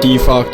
T-Fuck.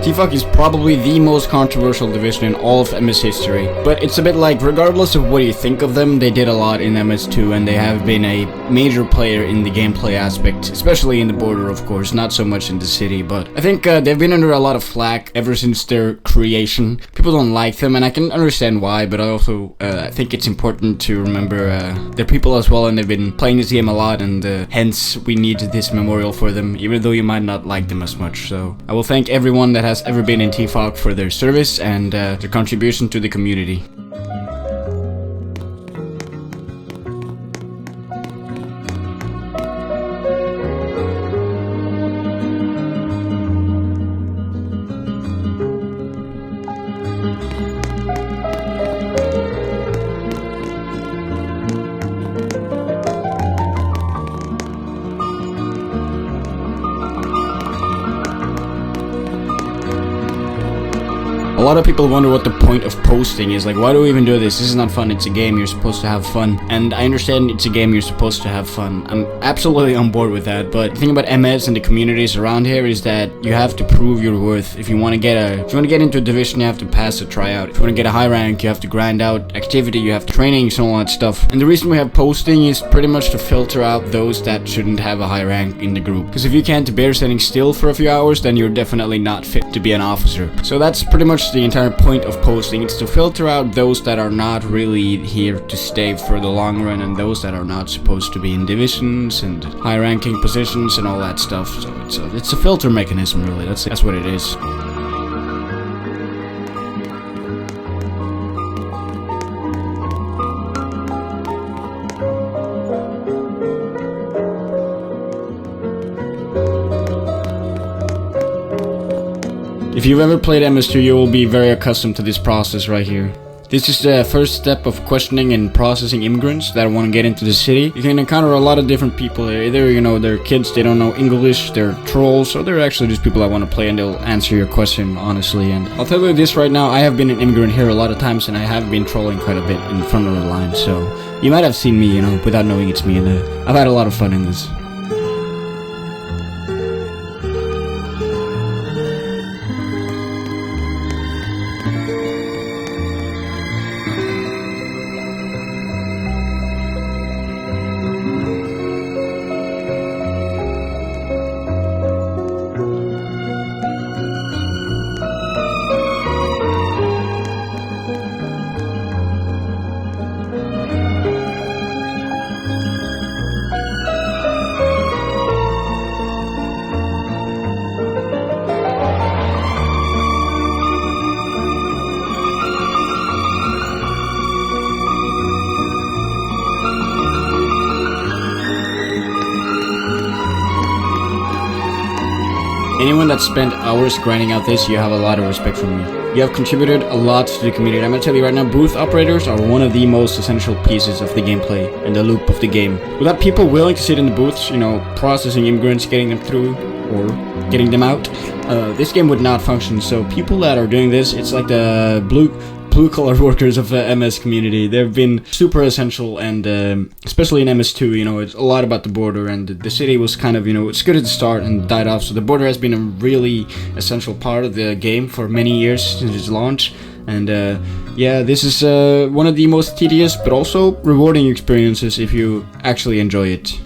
T-Fuck is probably the most controversial division in all of MS history, but it's a bit like, regardless of what you think of them, they did a lot in MS2 and they have been a major player in the gameplay aspect, especially in the border, of course, not so much in the city, but I think they've been under a lot of flack ever since their creation. People don't like them, and I can understand why, but I also think it's important to remember they're people as well, and they've been playing this game a lot, and hence we need this memorial for them, even though you might not like them as much. So I will thank everyone that has ever been in TFOC for their service and their contribution to the community. A lot of people wonder what the point of posting is. Like, why do we even do this? This is not fun. It's a game. You're supposed to have fun. And I understand it's a game. You're supposed to have fun. I'm absolutely on board with that. But the thing about MS and the communities around here is that you have to prove your worth. If you want to get into a division, you have to pass a tryout. If you want to get a high rank, you have to grind out activity. You have trainings and all that stuff. And the reason we have posting is pretty much to filter out those that shouldn't have a high rank in the group. Because if you can't bear sitting still for a few hours, then you're definitely not fit to be an officer. So that's pretty much the entire point of posting. It's to filter out those that are not really here to stay for the long run, and those that are not supposed to be in divisions and high ranking positions and all that stuff. So it's a filter mechanism, really. That's what it is. If you've ever played MS2, you will be very accustomed to this process right here. This is the first step of questioning and processing immigrants that want to get into the city. You can encounter a lot of different people here. Either, they're kids, they don't know English, they're trolls, or they're actually just people that want to play and they'll answer your question honestly. And I'll tell you this right now, I have been an immigrant here a lot of times and I have been trolling quite a bit in front of the line. So you might have seen me, without knowing it's me, and I've had a lot of fun in this. Anyone that spent hours grinding out this, you have a lot of respect from me. You have contributed a lot to the community. I'm gonna tell you right now, booth operators are one of the most essential pieces of the gameplay and the loop of the game. Without people willing to sit in the booths, processing immigrants, getting them through, or getting them out, this game would not function. So people that are doing this, it's like the blue-collar workers of the MS community. They've been super essential, and especially in MS2, it's a lot about the border, and the city was kind of, it's good at the start and died off, so the border has been a really essential part of the game for many years since its launch. And yeah, this is one of the most tedious but also rewarding experiences if you actually enjoy it.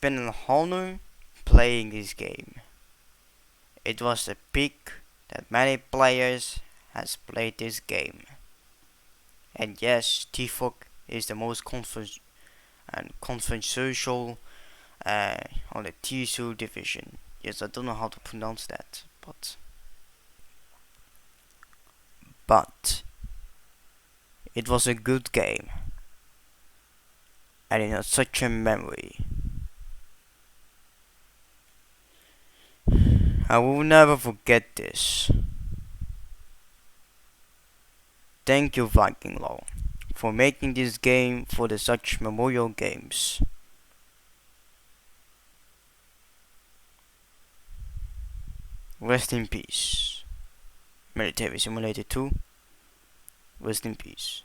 been an honor playing this game. It was a peak that many players has played this game. And yes, T-Fog is the most controversial on the TSU division. Yes, I don't know how to pronounce that, but it was a good game, and it has such a memory. I will never forget this. Thank you, vikinglaw, for making this game for the such memorial games. Rest in peace. Military Simulator 2. Rest in peace.